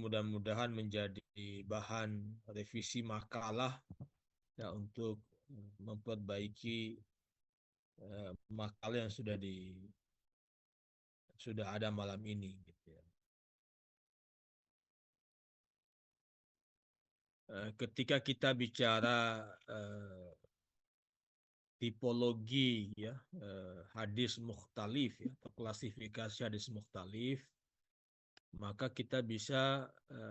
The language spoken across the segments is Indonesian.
mudah-mudahan menjadi bahan revisi makalah ya untuk memperbaiki makalah yang sudah ada malam ini gitu ya. Ketika kita bicara tipologi ya, hadis mukhtalif ya, atau klasifikasi hadis mukhtalif, maka kita bisa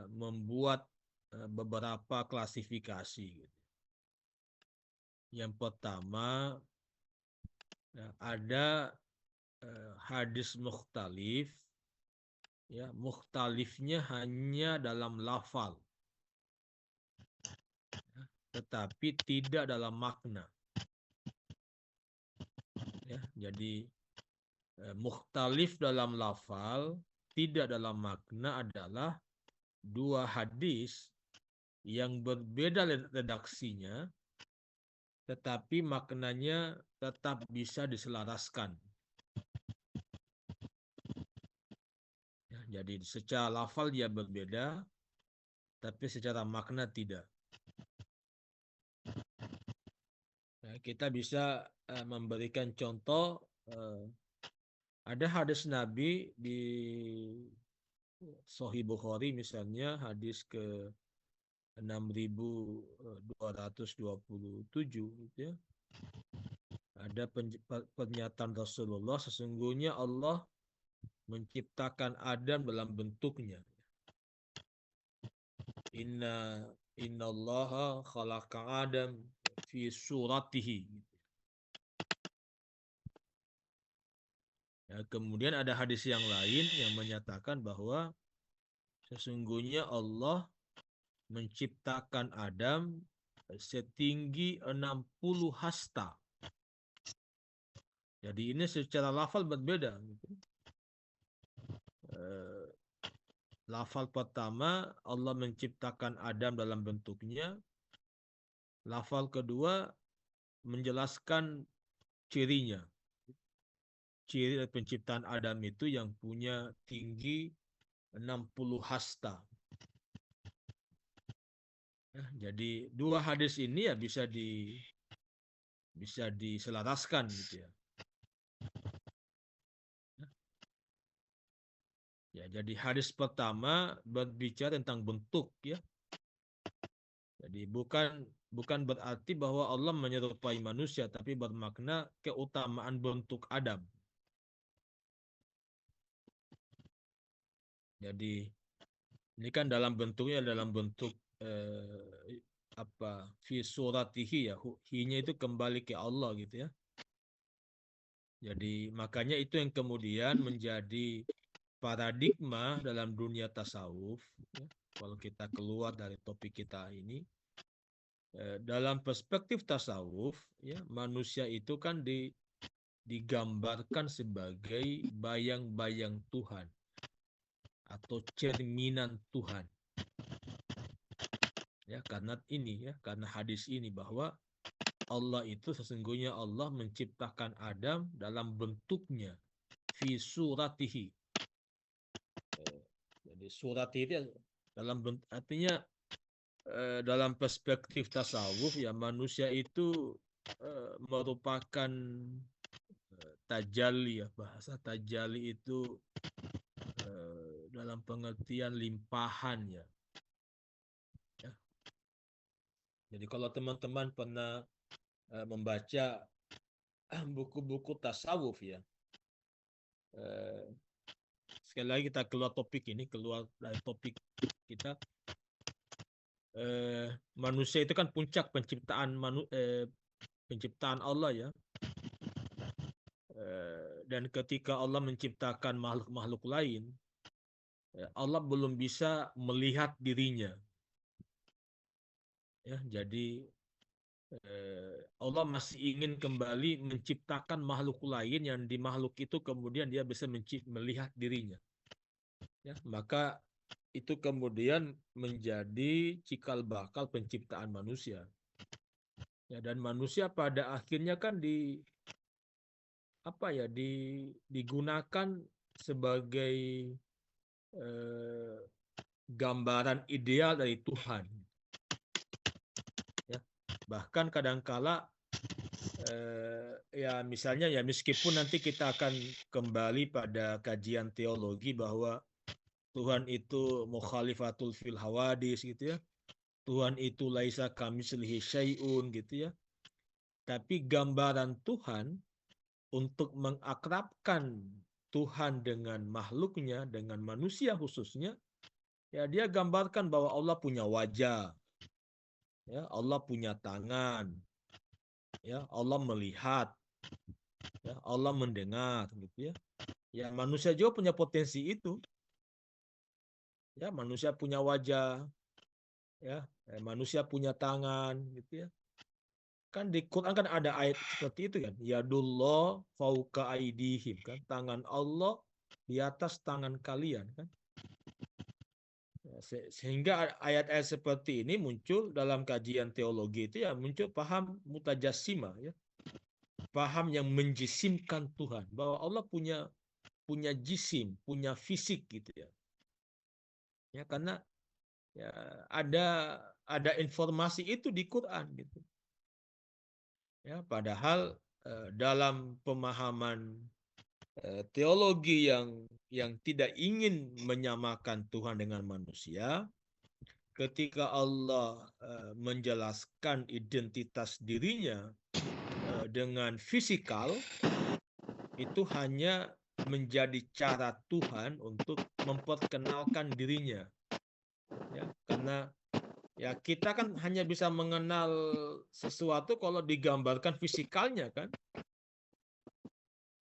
membuat beberapa klasifikasi gitu. Yang pertama ya, ada hadis mukhtalif ya, mukhtalifnya hanya dalam lafal tetapi tidak dalam makna ya. Jadi mukhtalif dalam lafal tidak dalam makna adalah dua hadis yang berbeda redaksinya tetapi maknanya tetap bisa diselaraskan ya. Jadi secara lafal dia berbeda tapi secara makna tidak ya. Kita bisa memberikan contoh, ada hadis Nabi di Sahih Bukhari misalnya hadis ke 6227 gitu ya. Ada pernyataan Rasulullah, sesungguhnya Allah menciptakan Adam dalam bentuknya. Inna Allaha khalaqa Adam fi suratihi. Ya, kemudian ada hadis yang lain yang menyatakan bahwa sesungguhnya Allah menciptakan Adam setinggi 60 hasta. Jadi ini secara lafal berbeda. Lafal pertama Allah menciptakan Adam dalam bentuknya. Lafal kedua menjelaskan cirinya. Ciri penciptaan Adam itu yang punya tinggi 60 hasta. Jadi dua hadis ini ya bisa diselaraskan gitu ya. Ya, jadi hadis pertama berbicara tentang bentuk ya. Jadi bukan berarti bahwa Allah menyerupai manusia, tapi bermakna keutamaan bentuk Adam. Jadi ini kan dalam bentuk fi suratihi ya, hi-nya itu kembali ke Allah gitu ya. Jadi makanya itu yang kemudian menjadi paradigma dalam dunia tasawuf ya. Kalau kita keluar dari topik kita ini, dalam perspektif tasawuf ya, manusia itu kan digambarkan sebagai bayang-bayang Tuhan atau cerminan Tuhan ya. Karena hadis ini bahwa Allah itu sesungguhnya Allah menciptakan Adam dalam bentuknya fi suratihi. Jadi surat itu dalam bentuk, artinya dalam perspektif tasawuf ya, manusia itu merupakan tajalli ya. Bahasa tajalli itu dalam pengertian limpahan ya. Jadi kalau teman-teman pernah membaca buku-buku tasawuf ya, sekali lagi kita keluar dari topik kita, manusia itu kan puncak penciptaan Allah ya. Dan ketika Allah menciptakan makhluk-makhluk lain, Allah belum bisa melihat dirinya ya. Jadi Allah masih ingin kembali menciptakan makhluk lain yang di makhluk itu kemudian dia bisa melihat dirinya ya. Maka itu kemudian menjadi cikal bakal penciptaan manusia ya. Dan manusia pada akhirnya kan digunakan sebagai gambaran ideal dari Tuhan. Ya, bahkan kadangkala ya misalnya ya meskipun nanti kita akan kembali pada kajian teologi bahwa Tuhan itu mukhalifatul fil hawadis gitu ya. Tuhan itu laisa kamitslihi syai'un gitu ya. Tapi gambaran Tuhan untuk mengakrabkan Tuhan dengan makhluknya, dengan manusia khususnya, ya dia gambarkan bahwa Allah punya wajah, ya Allah punya tangan, ya Allah melihat, ya Allah mendengar, gitu ya. Ya manusia juga punya potensi itu, ya manusia punya wajah, ya manusia punya tangan, gitu ya. Kan di Quran kan ada ayat seperti itu kan, yadullah fauqa aidihim kan, tangan Allah di atas tangan kalian kan. Sehingga ayat-ayat seperti ini muncul dalam kajian teologi itu ya muncul paham mutajassimah ya. Paham yang menjisimkan Tuhan bahwa Allah punya jisim, punya fisik gitu ya. Ya karena ya ada informasi itu di Quran gitu. Ya padahal dalam pemahaman teologi yang tidak ingin menyamakan Tuhan dengan manusia, ketika Allah menjelaskan identitas dirinya dengan fisikal, itu hanya menjadi cara Tuhan untuk memperkenalkan dirinya. Ya, karena ya kita kan hanya bisa mengenal sesuatu kalau digambarkan fisikalnya kan.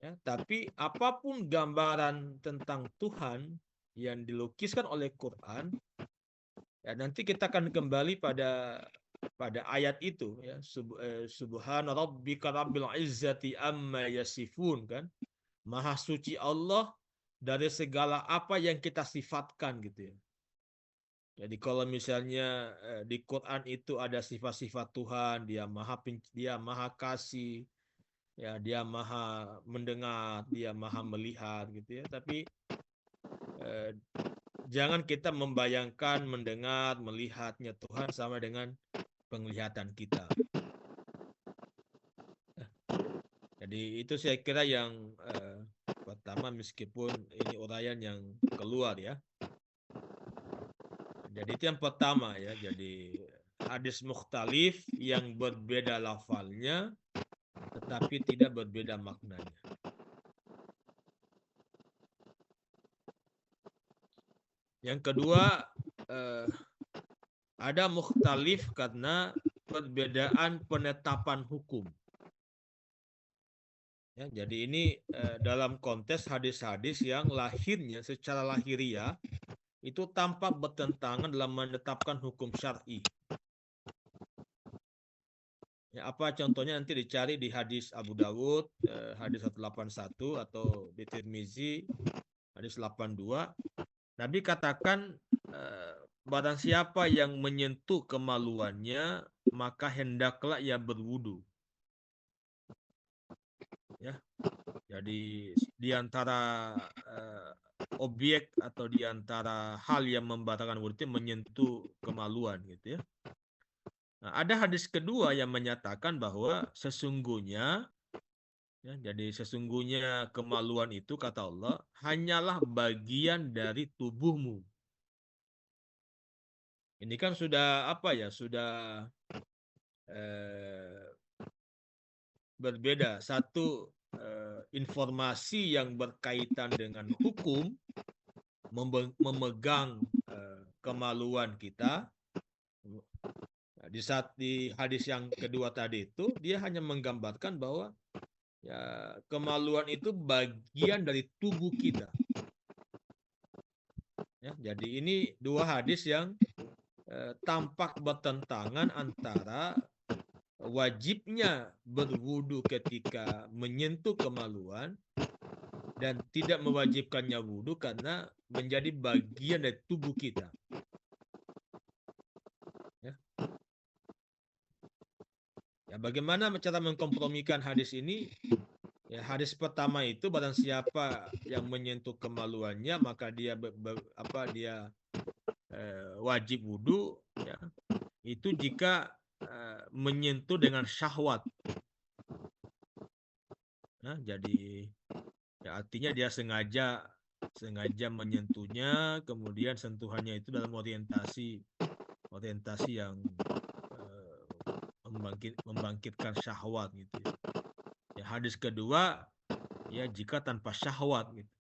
Ya, tapi apapun gambaran tentang Tuhan yang dilukiskan oleh Quran, ya nanti kita akan kembali pada ayat itu ya, subhana rabbika rabbil izzati amma yasifun kan. Maha suci Allah dari segala apa yang kita sifatkan gitu ya. Jadi kalau misalnya di Quran itu ada sifat-sifat Tuhan, dia maha kasih, ya dia maha mendengar, dia maha melihat gitu ya. Tapi jangan kita membayangkan mendengar, melihatnya Tuhan sama dengan penglihatan kita. Jadi itu saya kira yang pertama, meskipun ini uraian yang keluar ya. Jadi itu yang pertama ya. Jadi hadis mukhtalif yang berbeda lafalnya tetapi tidak berbeda maknanya. Yang kedua, ada mukhtalif karena perbedaan penetapan hukum. Ya, jadi ini dalam konteks hadis-hadis yang lahirnya secara lahiriah itu tampak bertentangan dalam menetapkan hukum syar'i. Ya, apa contohnya nanti dicari di hadis Abu Dawud, hadis 181, atau di Tirmizi, hadis 82. Nabi katakan, barang siapa yang menyentuh kemaluannya, maka hendaklah ia berwudu. Ya, jadi di antara objek atau di antara hal yang membatalkan wudu itu menyentuh kemaluan gitu ya. Nah, ada hadis kedua yang menyatakan bahwa sesungguhnya ya, jadi sesungguhnya kemaluan itu kata Allah hanyalah bagian dari tubuhmu. Ini kan sudah apa ya? Sudah berbeda. Satu, informasi yang berkaitan dengan hukum memegang kemaluan kita. Nah, di hadis yang kedua tadi itu dia hanya menggambarkan bahwa ya kemaluan itu bagian dari tubuh kita. Ya, jadi ini dua hadis yang tampak bertentangan antara wajibnya berwudu ketika menyentuh kemaluan dan tidak mewajibkannya wudu karena menjadi bagian dari tubuh kita. Ya, bagaimana cara mengkompromikan hadis ini? Ya, hadis pertama itu barang siapa yang menyentuh kemaluannya maka dia wajib wudhu ya, itu jika menyentuh dengan syahwat. Nah, jadi ya artinya dia sengaja menyentuhnya, kemudian sentuhannya itu dalam orientasi yang membangkitkan syahwat gitu ya. Ya, hadis kedua ya jika tanpa syahwat gitu.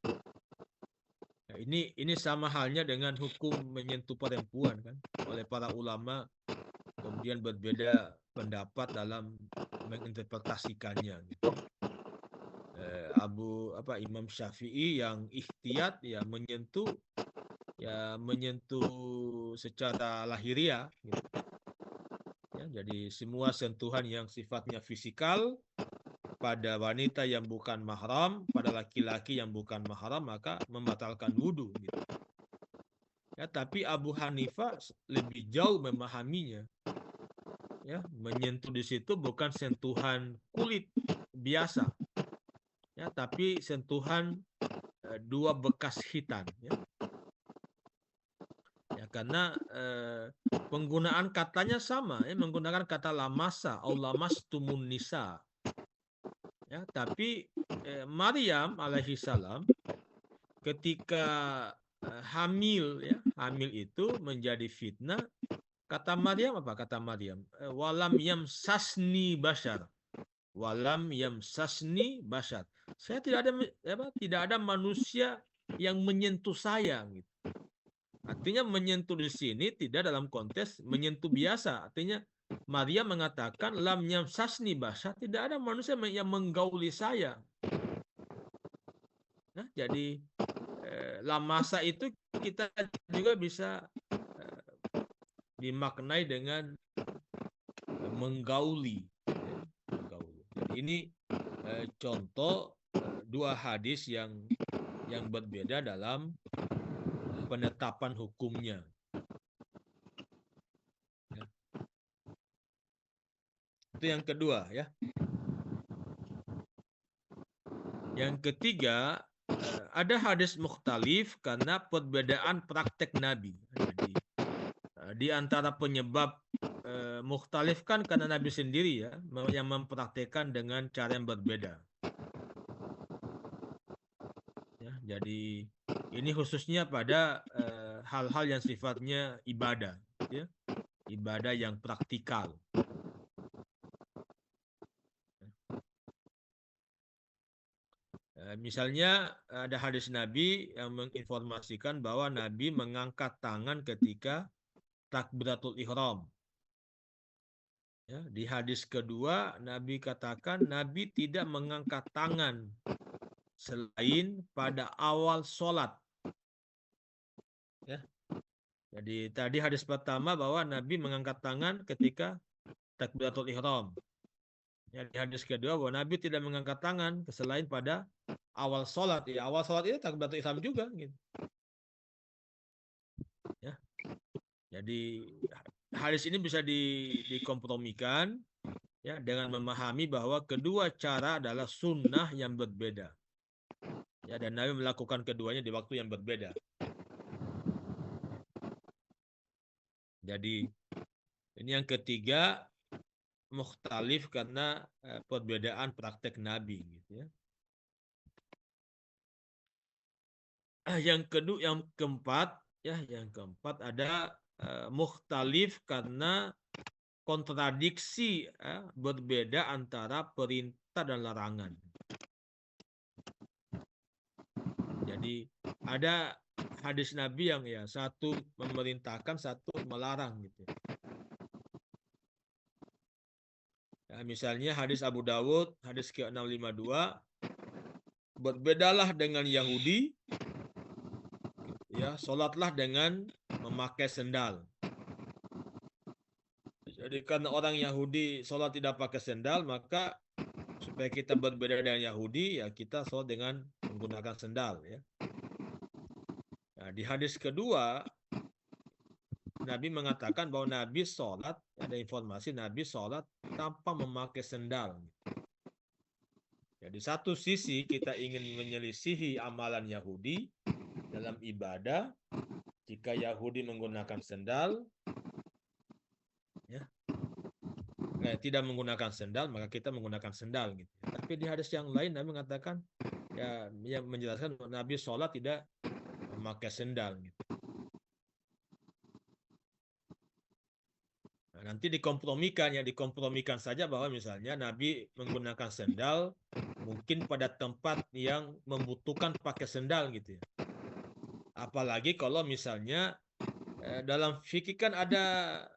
Nah, ini sama halnya dengan hukum menyentuh perempuan kan, oleh para ulama kemudian berbeda pendapat dalam menginterpretasikannya gitu. Imam Syafi'i yang ikhtiyat ya menyentuh secara lahiriah gitu. Ya, jadi semua sentuhan yang sifatnya fisikal pada wanita yang bukan mahram, pada laki-laki yang bukan mahram, maka membatalkan wudhu gitu. Ya, tapi Abu Hanifah lebih jauh memahaminya. Ya, menyentuh di situ bukan sentuhan kulit biasa. Ya, tapi sentuhan dua bekas hitan ya. Ya, karena penggunaan katanya sama ya, menggunakan kata lamasa atau lamastumun nisa. Ya, tapi Maryam alaihi salam ketika hamil itu menjadi fitnah. Kata Maryam apa? Kata Maryam, walam yamsasni bashar. Walam yamsasni bashar. Saya tidak ada manusia yang menyentuh saya gitu. Artinya menyentuh di sini tidak dalam konteks menyentuh biasa. Artinya Maria mengatakan lam yamsasni bashar, tidak ada manusia yang menggauli saya. Nah, jadi lamasa itu kita juga bisa dimaknai dengan menggauli. Jadi ini contoh dua hadis yang berbeda dalam penetapan hukumnya. Ya. Itu yang kedua ya. Yang ketiga, ada hadis mukhtalif karena perbedaan praktek Nabi. Jadi di antara penyebab mukhtalif kan karena Nabi sendiri ya yang mempraktekkan dengan cara yang berbeda. Ya, jadi ini khususnya pada hal-hal yang sifatnya ibadah, ya, ibadah yang praktikal. Misalnya ada hadis Nabi yang menginformasikan bahwa Nabi mengangkat tangan ketika takbiratul ihram. Ya, di hadis kedua Nabi katakan Nabi tidak mengangkat tangan selain pada awal sholat. Ya. Jadi tadi hadis pertama bahwa Nabi mengangkat tangan ketika takbiratul ihram. Ya, di hadis kedua bahwa Nabi tidak mengangkat tangan selain pada awal sholat. Ya, awal sholat itu takbiratul ihram juga. Gitu. Ya. Jadi hadis ini bisa dikompromikan ya dengan memahami bahwa kedua cara adalah sunnah yang berbeda. Ya, dan Nabi melakukan keduanya di waktu yang berbeda. Jadi ini yang ketiga mukhtalif karena perbedaan praktek Nabi gitu ya. Yang keempat ada mukhtalif karena kontradiksi berbeda antara perintah dan larangan. Jadi ada hadis Nabi yang ya satu memerintahkan, satu melarang gitu. Ya, misalnya hadis Abu Dawud, hadis ke-652, berbedalah dengan Yahudi, ya, sholatlah dengan memakai sendal. Jadi karena orang Yahudi sholat tidak pakai sendal, maka supaya kita berbeda dengan Yahudi, ya kita sholat dengan menggunakan sendal. Ya. Nah, di hadis kedua, Nabi mengatakan bahwa Nabi sholat, ada informasi Nabi sholat tanpa memakai sendal. Jadi satu sisi kita ingin menyelisihi amalan Yahudi dalam ibadah, Jika Yahudi menggunakan sendal, ya, tidak menggunakan sendal, maka kita menggunakan sendal gitu. Tapi di hadis yang lain Nabi mengatakan, ya, yang menjelaskan Nabi sholat tidak memakai sendal gitu. Nah, nanti dikompromikan saja bahwa misalnya Nabi menggunakan sendal mungkin pada tempat yang membutuhkan pakai sendal gitu ya. Apalagi kalau misalnya dalam fikih kan ada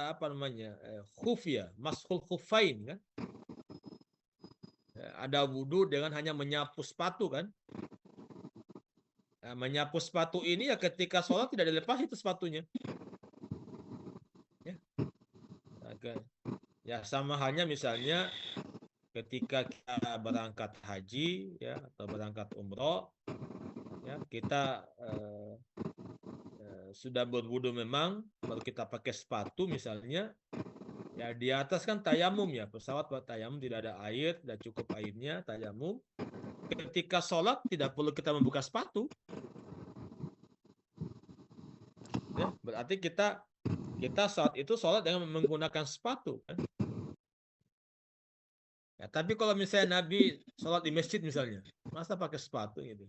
apa namanya, khuf ya, mashul khufain kan. Ada wudhu dengan hanya menyapu sepatu kan. Nah, menyapu sepatu ini ya ketika sholat tidak dilepas itu sepatunya. Ya, ya sama halnya misalnya ketika kita berangkat haji ya atau berangkat umroh ya kita sudah berwudu memang baru kita pakai sepatu misalnya ya di atas kan tayamum ya pesawat buat tayamum tidak ada air tidak cukup airnya tayamum ketika sholat tidak perlu kita membuka sepatu ya berarti kita saat itu sholat dengan menggunakan sepatu kan. Ya, tapi kalau misalnya Nabi sholat di masjid misalnya masa pakai sepatu gitu.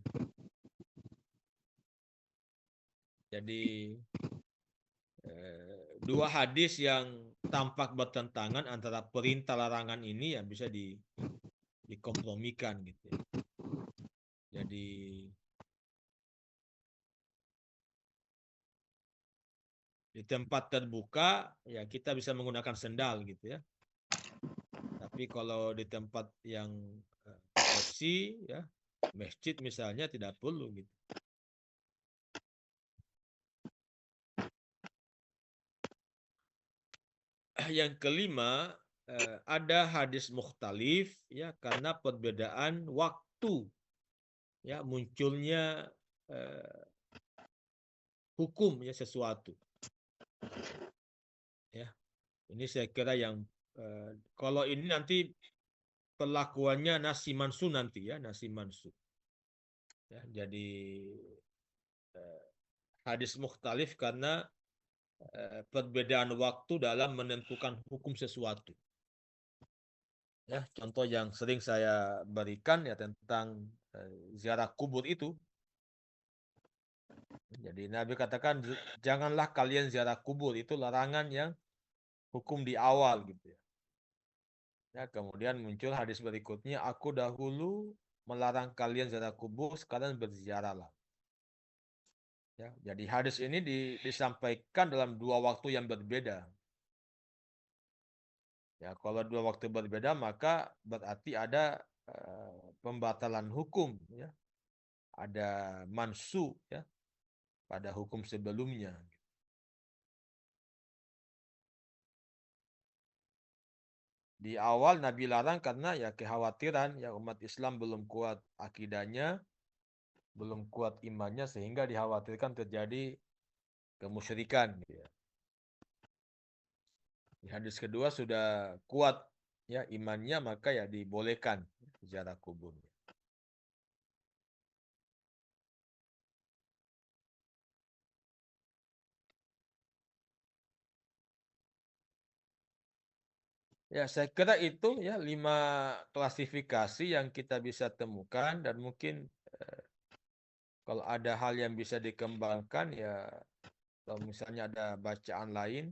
Jadi dua hadis yang tampak bertentangan antara perintah larangan ini ya bisa dikompromikan gitu ya. Jadi di tempat terbuka ya kita bisa menggunakan sendal gitu ya. Tapi kalau di tempat yang bersih ya masjid misalnya tidak perlu gitu. Yang kelima ada hadis mukhtalif ya karena perbedaan waktu ya munculnya hukum ya sesuatu ya ini saya kira yang kalau ini nanti perlakuannya nasi mansu nanti ya nasi mansu ya jadi hadis mukhtalif karena perbedaan waktu dalam menentukan hukum sesuatu ya contoh yang sering saya berikan ya tentang ziarah kubur itu. Jadi Nabi katakan janganlah kalian ziarah kubur itu larangan yang hukum di awal gitu ya. Ya, kemudian muncul hadis berikutnya aku dahulu melarang kalian ziarah kubur sekarang berziarahlah. Ya, jadi hadis ini disampaikan dalam dua waktu yang berbeda. Ya, kalau dua waktu berbeda maka berarti ada pembatalan hukum ya. Ada mansu ya pada hukum sebelumnya. Di awal Nabi larang karena ya kekhawatiran ya umat Islam belum kuat akidahnya, belum kuat imannya sehingga dikhawatirkan terjadi kemusyrikan gitu ya. Di hadis kedua sudah kuat ya imannya maka ya dibolehkan ziarah kubur. Ya, saya kira itu ya 5 klasifikasi yang kita bisa temukan dan mungkin kalau ada hal yang bisa dikembangkan ya kalau misalnya ada bacaan lain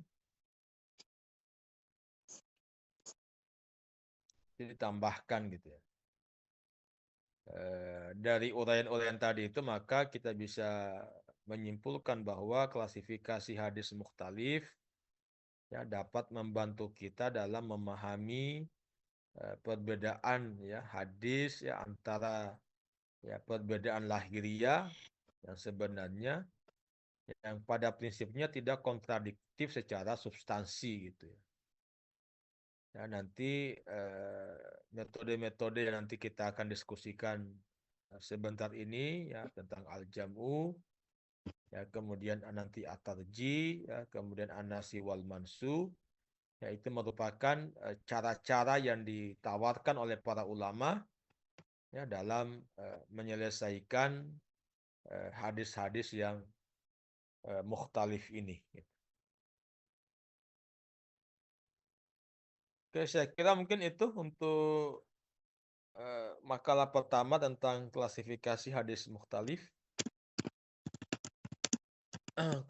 ditambahkan gitu ya. Dari uraian-uraian tadi itu maka kita bisa menyimpulkan bahwa klasifikasi hadis mukhtalif ya dapat membantu kita dalam memahami perbedaan ya hadis ya antara ya perbedaan lahiriah yang sebenarnya yang pada prinsipnya tidak kontradiktif secara substansi gitu ya. Ya nanti metode-metode yang nanti kita akan diskusikan sebentar ini ya tentang al-jam'u ya kemudian nanti at-tarji ya kemudian an-nasi wal mansu ya itu merupakan cara-cara yang ditawarkan oleh para ulama ya dalam menyelesaikan hadis-hadis yang mukhtalif ini. Oke, saya kira mungkin itu untuk makalah pertama tentang klasifikasi hadis mukhtalif.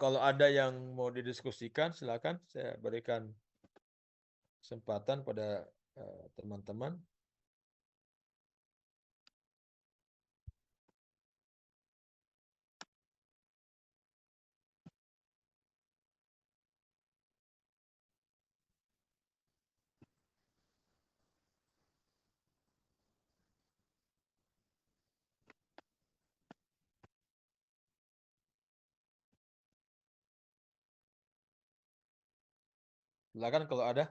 Kalau ada yang mau didiskusikan, silakan saya berikan kesempatan pada teman-teman. Silakan kalau ada.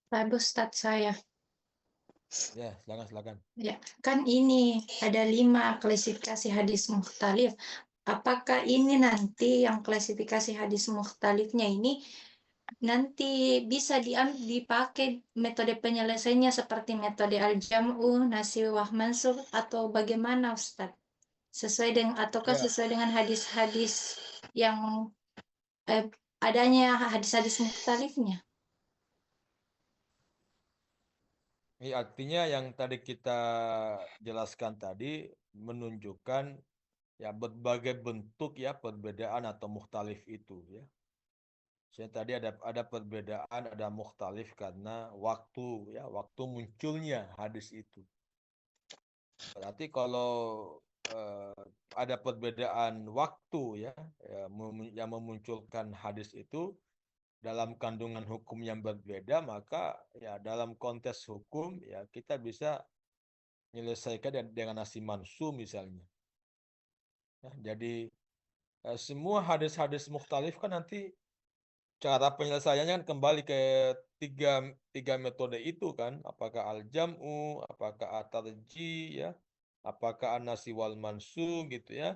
Bagus, Ustadz saya. Ya, silakan. Ya, kan ini ada 5 klasifikasi hadis mukhtalif. Apakah ini nanti yang klasifikasi hadis mukhtalifnya ini nanti bisa dipakai metode penyelesaiannya seperti metode al-jam'u, nasih wah mansukh atau bagaimana, Ustadz? Ataukah Ya, sesuai dengan hadis-hadis yang adanya hadis-hadis mukhtalifnya? ini artinya yang tadi kita jelaskan tadi menunjukkan ya berbagai bentuk ya perbedaan atau mukhtalif itu ya. Saya tadi ada perbedaan, ada mukhtalif karena waktu ya, waktu munculnya hadis itu. Berarti kalau ada perbedaan waktu ya, yang memunculkan hadis itu dalam kandungan hukum yang berbeda, maka ya dalam konteks hukum ya kita bisa menyelesaikan dengan nasi mansu misalnya. Ya, jadi semua hadis-hadis mukhtalif kan nanti cara penyelesaiannya kan kembali ke tiga metode itu kan, apakah al-jam'u, apakah at-tarji ya, apakah an-nasi wal mansu gitu ya.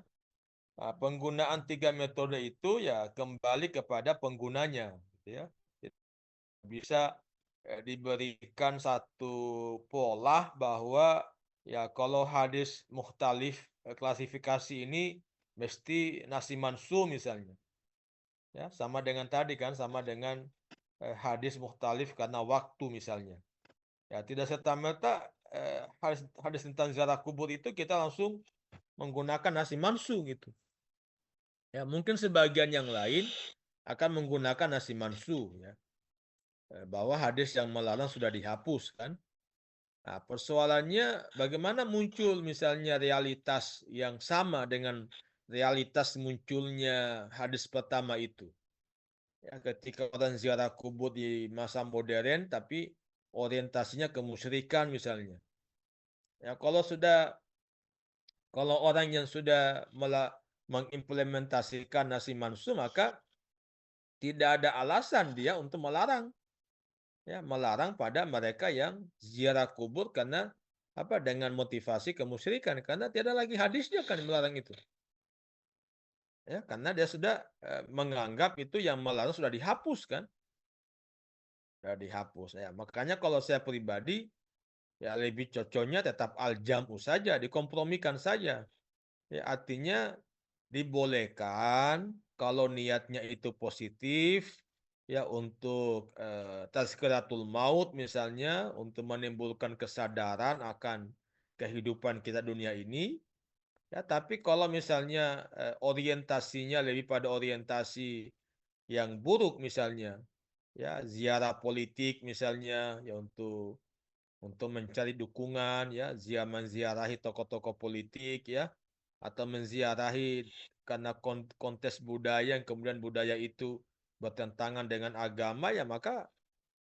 Nah, penggunaan 3 metode itu ya kembali kepada penggunanya gitu ya. Bisa diberikan satu pola bahwa ya kalau hadis mukhtalif klasifikasi ini mesti nasi mansu misalnya. Ya, sama dengan tadi kan, sama dengan hadis mukhtalif karena waktu misalnya. Ya, tidak serta-merta hadis tentang ziarah kubur itu kita langsung menggunakan nasi mansu gitu. Ya, mungkin sebagian yang lain akan menggunakan nasi mansu ya. Bahwa hadis yang melarang sudah dihapus kan. Nah, persoalannya bagaimana muncul misalnya realitas yang sama dengan realitas munculnya hadis pertama itu. Ya, ketika orang ziarah kubur di masa modern tapi orientasinya kemusyrikan misalnya. Ya, kalau orang yang sudah mengimplementasikan nasi mansu maka tidak ada alasan dia untuk melarang. Ya, melarang pada mereka yang ziarah kubur karena apa dengan motivasi kemusyrikan karena tidak lagi hadisnya kan melarang itu. Ya, karena dia sudah menganggap itu yang melarang sudah dihapus kan. Sudah dihapus ya. Makanya kalau saya pribadi ya lebih cocoknya tetap al-jam'u saja, dikompromikan saja. Ya, artinya dibolehkan kalau niatnya itu positif ya untuk tazkiratul maut misalnya untuk menimbulkan kesadaran akan kehidupan kita dunia ini ya tapi kalau misalnya orientasinya lebih pada orientasi yang buruk misalnya ya ziarah politik misalnya ya untuk mencari dukungan ya menziarahi tokoh-tokoh politik ya atau menziarahi karena kontes budaya yang kemudian budaya itu bertentangan dengan agama ya maka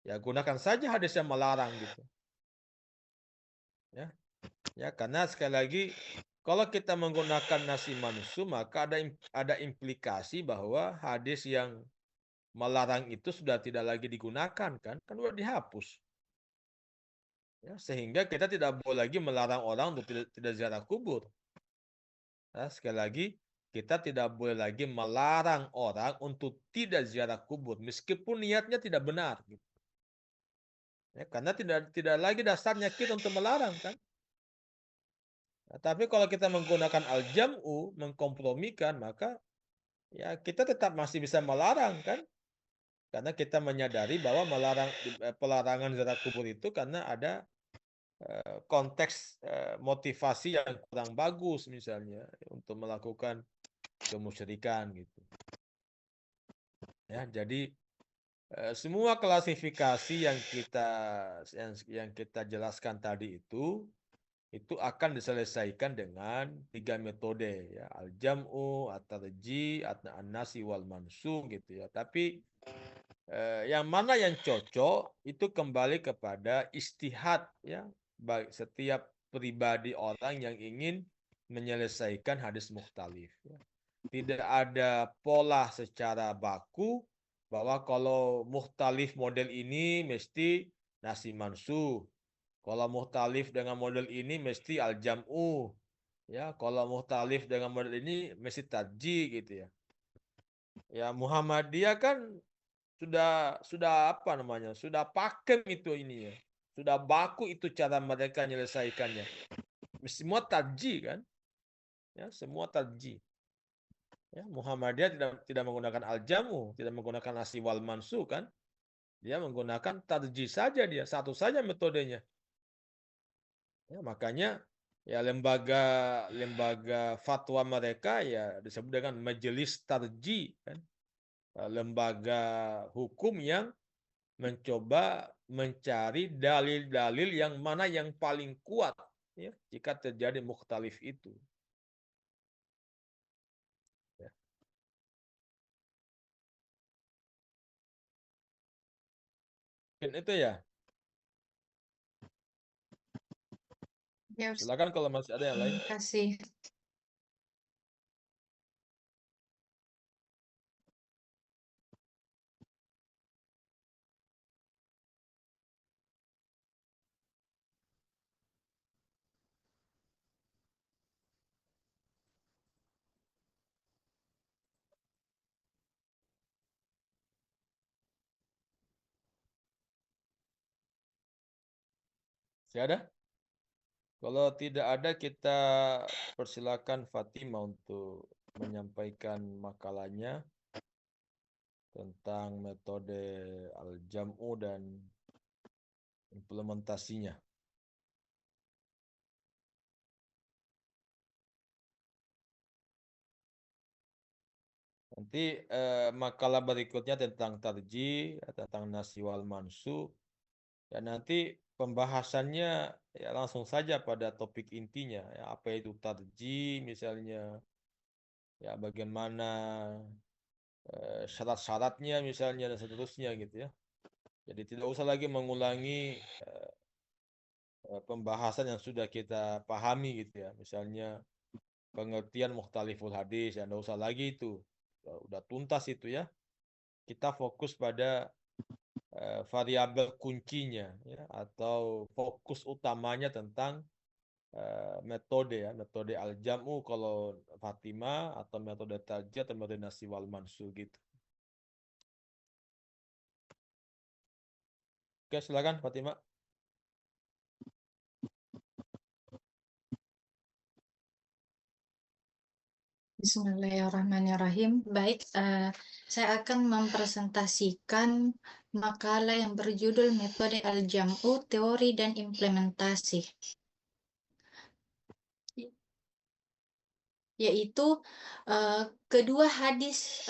ya gunakan saja hadis yang melarang gitu ya ya karena sekali lagi kalau kita menggunakan nasi mansu maka ada implikasi bahwa hadis yang melarang itu sudah tidak lagi digunakan kan sudah dihapus ya sehingga kita tidak boleh lagi melarang orang untuk tidak ziarah kubur. Nah, sekali lagi, kita tidak boleh lagi melarang orang untuk tidak ziarah kubur, meskipun niatnya tidak benar. Ya, karena tidak lagi dasarnya kita untuk melarang kan. Nah, tapi kalau kita menggunakan al-jam'u, mengkompromikan, maka ya kita tetap masih bisa melarang kan. Karena kita menyadari bahwa pelarangan ziarah kubur itu karena ada konteks motivasi yang kurang bagus misalnya untuk melakukan kemusyrikan gitu. Ya, jadi semua klasifikasi yang kita jelaskan tadi itu akan diselesaikan dengan 3 metode ya, al-jam'u, at-tarji', an-nasi wal mansukh gitu ya. Tapi yang mana yang cocok itu kembali kepada istihad ya, bagi setiap pribadi orang yang ingin menyelesaikan hadis mukhtalif ya. Tidak ada pola secara baku bahwa kalau mukhtalif model ini mesti nasi mansukh. Kalau mukhtalif dengan model ini mesti al-jam'u. Ya, kalau mukhtalif dengan model ini mesti tarji gitu ya. Ya, Muhammadiyah kan sudah apa namanya? Sudah pakem itu ini ya. Sudah baku itu cara mereka menyelesaikannya. Semua tarji kan? Ya, semua tarji. Ya, Muhammadiyah tidak menggunakan al-jamu, tidak menggunakan nasi wal mansukh kan? Dia menggunakan tarji saja dia, satu saja metodenya. Ya, makanya ya lembaga fatwa mereka ya disebut dengan majelis tarji kan? Lembaga hukum yang mencoba mencari dalil-dalil yang mana yang paling kuat ya jika terjadi mukhtalif itu. Ya. Mungkin itu ya. Ya, Ustaz. Silakan kalau masih ada yang lain. Terima kasih. Masih ada? Kalau tidak ada kita persilakan Fatima untuk menyampaikan makalahnya tentang metode al-jam'u dan implementasinya. Nanti makalah berikutnya tentang tarji, tentang nasi wal mansukh. Dan nanti pembahasannya ya langsung saja pada topik intinya. Ya, apa itu tarji misalnya, ya bagaimana syarat-syaratnya misalnya dan seterusnya gitu ya. Jadi tidak usah lagi mengulangi pembahasan yang sudah kita pahami gitu ya. Misalnya pengertian mukhtaliful hadis, ya tidak usah lagi itu. Udah tuntas itu ya. Kita fokus pada variabel kuncinya ya, atau fokus utamanya tentang metode ya, metode al-jam'u kalau Fatima, atau metode tarjih atau metode nasi wal mansukh gitu. Oke, silakan Fatima. Bismillahirrahmanirrahim. Baik, saya akan mempresentasikan makalah yang berjudul Metode Al-Jam'u, Teori dan Implementasi. Yaitu kedua hadis